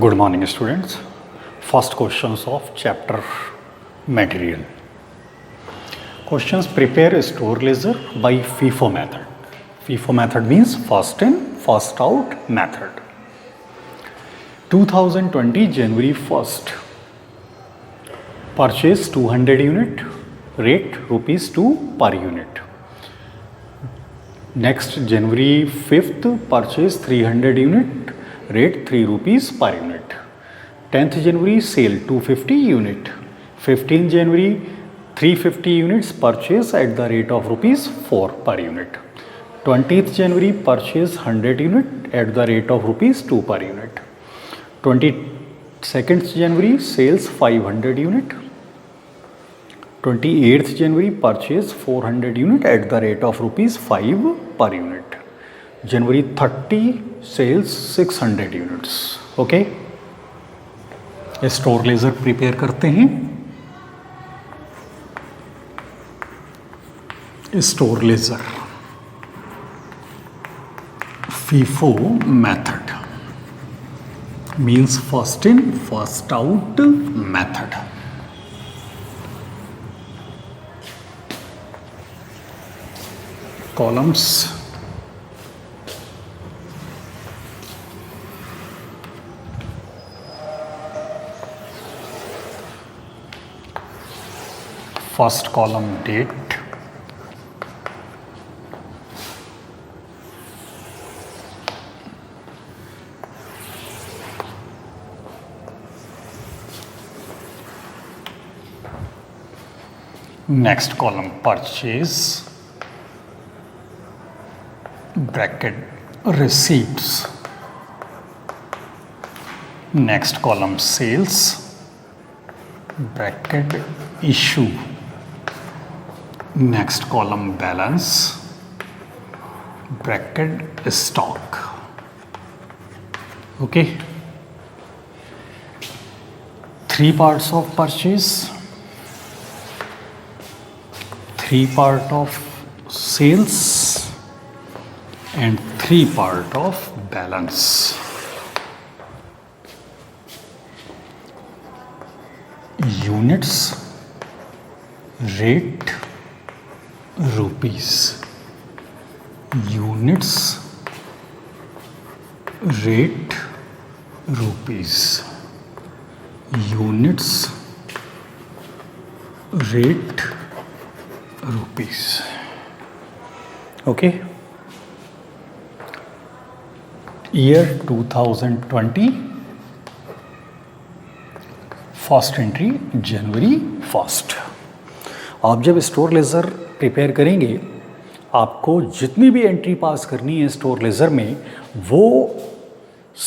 Good morning, students. First questions of chapter material. Questions: prepare a store ledger by FIFO method. FIFO method means first in, first out method. 2020 January 1st. Purchase 200 unit, rate rupees 2 per unit. Next January 5th, purchase 300 unit, rate 3 rupees per unit. 10th January sale 250 unit. 15th January 350 units purchase at the rate of rupees 4 per unit. 20th January purchase 100 unit at the rate of rupees 2 per unit. 22nd January sales 500 unit. 28th January purchase 400 unit at the rate of rupees 5 per unit. January 30 sales 600 units. Okay, store laser prepare करते हैं. Store laser FIFO method means first in first out method. Columns first column date, next column purchase, bracket receipts, next column sales, bracket issue, next column balance, bracket stock. Okay, 3 parts of purchase, 3 part of sales and 3 part of balance. Units, rate, rupees. Units, rate, rupees. Units, rate, rupees. Okay. Year 2020. First entry January 1st. आप जब store laser prepare करेंगे, आपको जितनी भी entry pass करनी है store ledger में, वो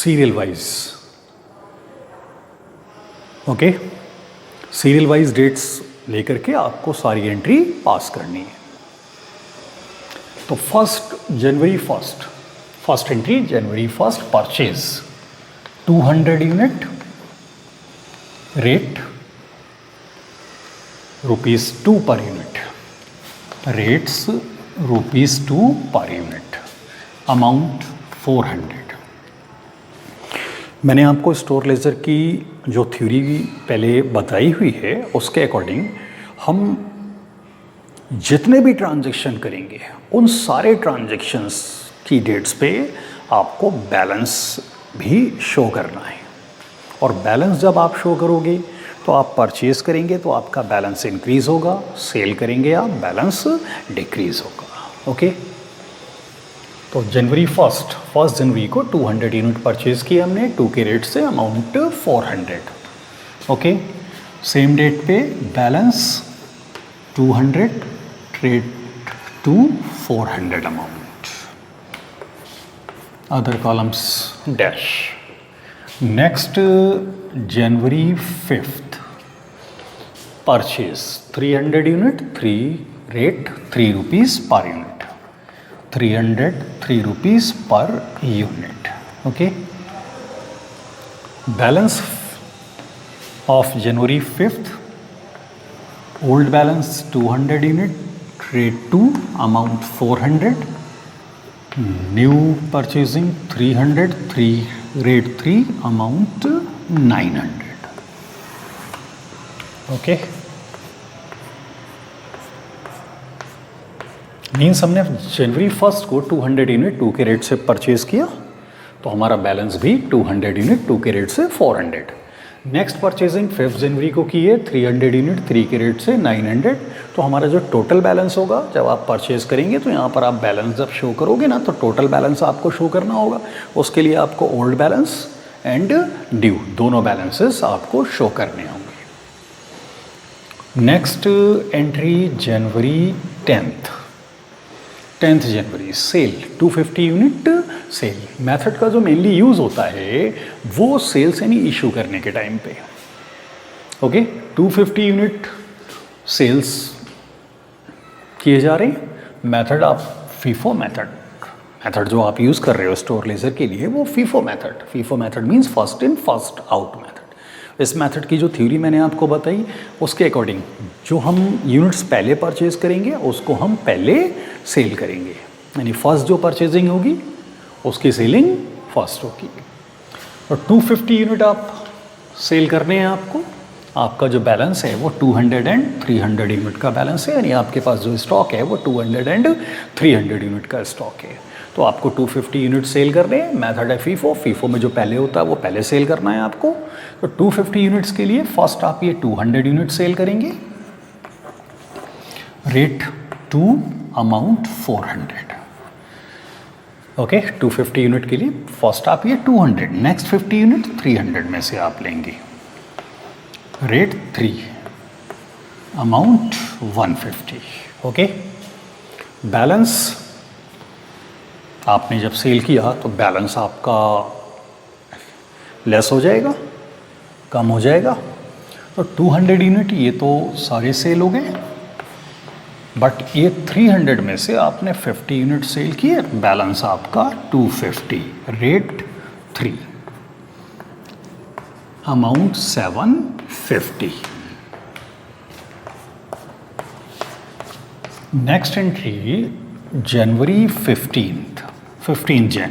serial wise, okay, serial wise dates लेकर के आपको सारी एंट्री पास करनी है. तो फर्स्ट जनवरी 1st, फर्स्ट एंट्री जनवरी 1st, purchase 200 unit, rate rupees 2 per unit. Rates rupees 2 per unit. Amount 400. मैंने आपको स्टोर लेजर की जो थ्योरी पहले बताई हुई है, उसके अकॉर्डिंग हम जितने भी ट्रांजैक्शन करेंगे, उन सारे ट्रांजैक्शंस की डेट्स पे आपको बैलेंस भी शो करना है. और बैलेंस जब आप शो करोगे तो आप परचेज करेंगे तो आपका बैलेंस इंक्रीज होगा, सेल करेंगे आप बैलेंस डिक्रीज होगा. ओके, तो जनवरी 1st जनवरी को 200 यूनिट परचेज किया हमने 2 के रेट से, अमाउंट 400. ओके, सेम डेट पे balance 200, rate two 400 amount. Other columns dash. Next जनवरी 5th, purchase 300 unit, 3 rate 3 rupees per unit. 300 3 rupees per unit. Okay, balance of जनवरी 5th, old balance 200 unit, rate 2, amount 400. New purchasing 300, 3 rate 3 amount 900. Okay, means हमने जनवरी 1 को 200 unit 2 के rate से purchase किया, तो हमारा बैलेंस भी 200 यूनिट 2 के रेट से 400. नेक्स्ट परचेजिंग 5 जनवरी को की है 300 यूनिट 3 के रेट से 900. तो हमारा जो टोटल बैलेंस होगा जब आप परचेज करेंगे, तो यहाँ पर आप बैलेंस जब शो करोगे ना, तो टोटल बैलेंस आपको शो करना होगा. उसके लिए आपको ओल्ड बैलेंस एंड ड्यू दोनों बैलेंसेस आपको शो करने होंगे. नेक्स्ट एंट्री जनवरी 10th जनवरी सेल 250 यूनिट सेल. मेथड का जो मेनली यूज़ होता है वो सेल्स यानी इशू करने के टाइम पे. ओके, 250 यूनिट सेल्स किए जा रहे हैं. मेथड आप फीफो मेथड जो आप यूज़ कर रहे हो स्टोर लेजर के लिए, वो FIFO method means first in first out method. इस मेथड की जो थ्योरी मैंने आपको बताई, उसके अकॉर्डिंग जो हम यूनिट्स पहले परचेज करेंगे उसको हम पहले सेल करेंगे. यानी फर्स्ट जो परचेजिंग होगी उसकी सेलिंग फर्स्ट होगी. और 250 यूनिट आप सेल करने हैं आपको. आपका जो बैलेंस है वो 200 एंड 300 यूनिट का बैलेंस है. यानी आपके पास जो स्टॉक है वो 200 एंड 300 यूनिट का स्टॉक है. तो आपको 250 यूनिट सेल करने हैं. मेथड है फीफो में जो पहले होता है वो पहले सेल करना है आपको. तो 250 यूनिट्स के लिए फर्स्ट आप ये 200 यूनिट सेल करेंगे. Rate 2 amount 400. ओके, 250 यूनिट के लिए फर्स्ट आप ये 200, नेक्स्ट 50 यूनिट 300 में से आप लेंगे. Rate 3 amount 150. ओके, बैलेंस आपने जब सेल किया तो बैलेंस आपका लेस हो जाएगा, कम हो जाएगा. तो 200 यूनिट ये तो सारे सेल हो गए, बट ये 300 में से आपने 50 यूनिट सेल किए. बैलेंस आपका 250. Rate 3 amount 750. नेक्स्ट एंट्री जनवरी 15 जन.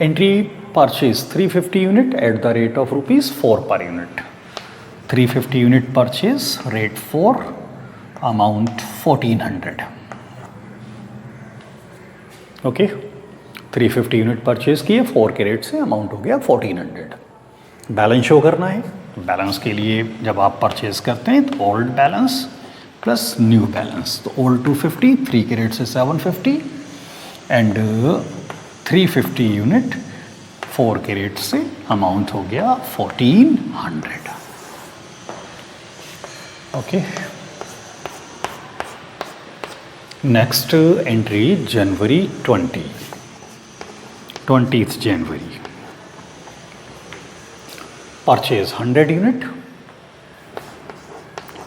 Entry purchase 350 unit at the rate of ₹4 per unit. 350 unit purchase, rate 4 amount 1400. Okay, 350 unit purchase किए 4 के रेट से, अमाउंट हो गया 1400. बैलेंस शो करना है. बैलेंस के लिए जब आप परचेज करते हैं तो old balance plus new balance. तो ओल्ड 250 3 के रेट से 750 एंड 350 यूनिट 4 के रेट से, अमाउंट हो गया 1400. Okay, next entry January 20th January. Purchase 100 unit,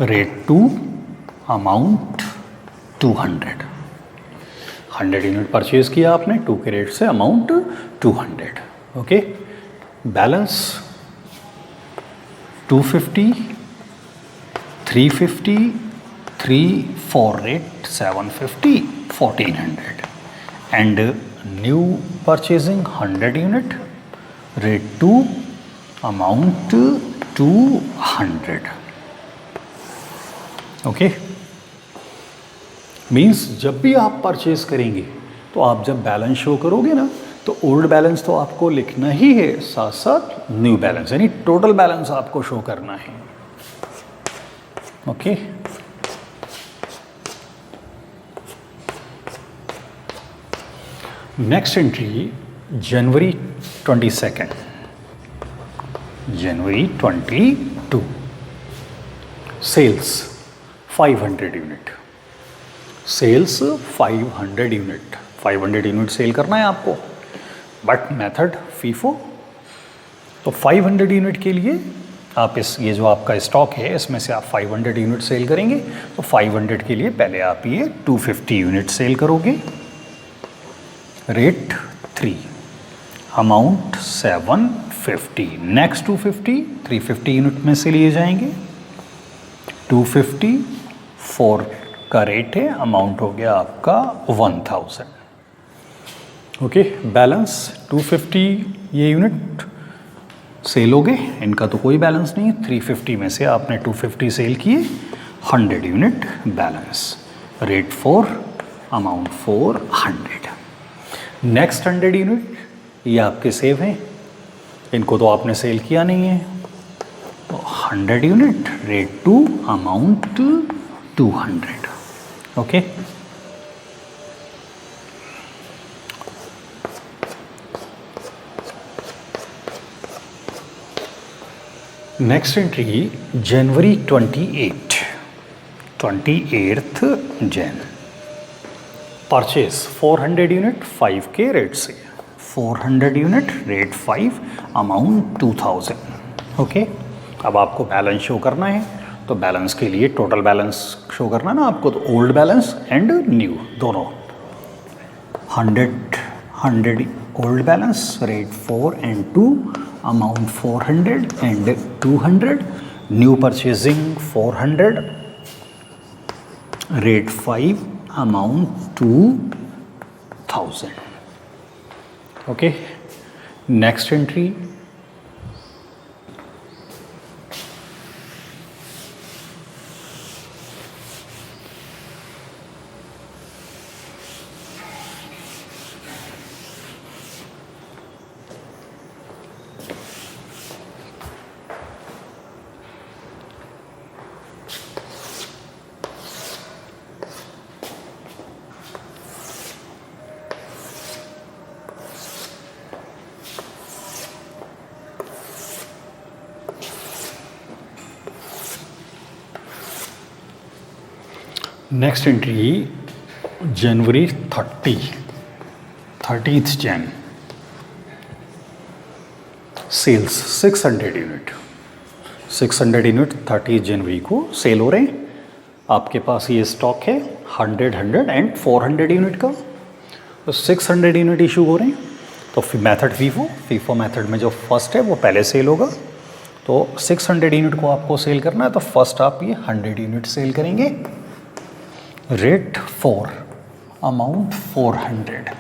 rate 2 amount 200. 100 unit purchase किया आपने 2 के रेट से, amount 200. Okay, balance 250 350 3 4 rate 750 1400 and new purchasing 100 unit, rate 2 amount 200. Okay, means जब भी आप परचेज करेंगे तो आप जब बैलेंस शो करोगे ना, तो ओल्ड बैलेंस तो आपको लिखना ही है, साथ साथ न्यू बैलेंस यानी टोटल बैलेंस आपको शो करना है. ओके, नेक्स्ट एंट्री जनवरी 22. जनवरी 22 sales 500 unit. Sales 500 unit 500 unit sale करना है आपको, बट मेथड फीफो. तो 500 यूनिट के लिए आप ये जो आपका स्टॉक है इसमें से आप 500 यूनिट सेल करेंगे. तो 500 के लिए पहले आप ये 250 यूनिट सेल करोगे. Rate 3 amount 750. नेक्स्ट 250 350 यूनिट में से लिए जाएंगे. 250 4 का रेट है, अमाउंट हो गया आपका 1000. ओके, बैलेंस 250 ये यूनिट सेल हो गए, इनका तो कोई बैलेंस नहीं है। 350 में से आपने 250 सेल किए, 100 unit balance, rate 4, amount 400। Next 100 unit ये आपके सेव हैं, इनको तो आपने सेल किया नहीं है, तो 100 unit, rate 2, amount 200। Okay, next entry January 28th Jan, purchase 400 unit 5 के रेट से, 400 यूनिट, रेट 5, अमाउंट 2000। ओके, अब आपको बैलेंस शो करना है, तो बैलेंस के लिए टोटल बैलेंस शो करना ना आपको, तो ओल्ड बैलेंस एंड न्यू दोनों। 100 old balance, rate 4 and 2, amount 400 and 200, new purchasing 400, rate 5, amount 2000। Okay, next entry next entry जनवरी 30th Jan, sales 600 unit, 600 unit 30 जनवरी को सेल हो रहे हैं। आपके पास ये स्टॉक है 100, 100 and 400 यूनिट का, तो 600 यूनिट इशू हो रहे हैं। तो मेथड फीफो मेथड में जो फर्स्ट है वो पहले सेल होगा, तो 600 यूनिट को आपको सेल करना है, तो फर्स्ट आप ये 100 यूनिट सेल करेंगे, rate 4, amount 400।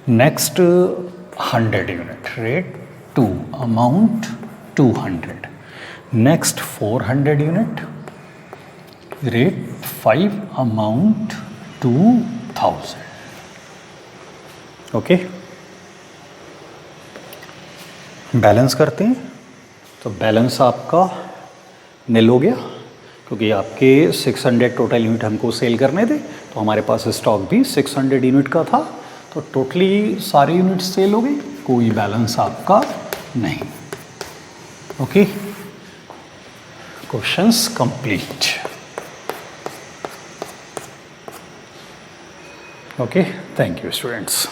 Next 100 unit, rate 2, amount 200। Next 400 unit, rate 5, amount 2000। Okay, balance करते हैं, तो बैलेंस आपका निल हो गया, क्योंकि आपके 600 टोटल यूनिट हमको सेल करने थे, तो हमारे पास स्टॉक भी 600 यूनिट का था, तो टोटली सारे यूनिट सेल हो गए, कोई बैलेंस आपका नहीं। Okay, questions complete. Okay, thank you students.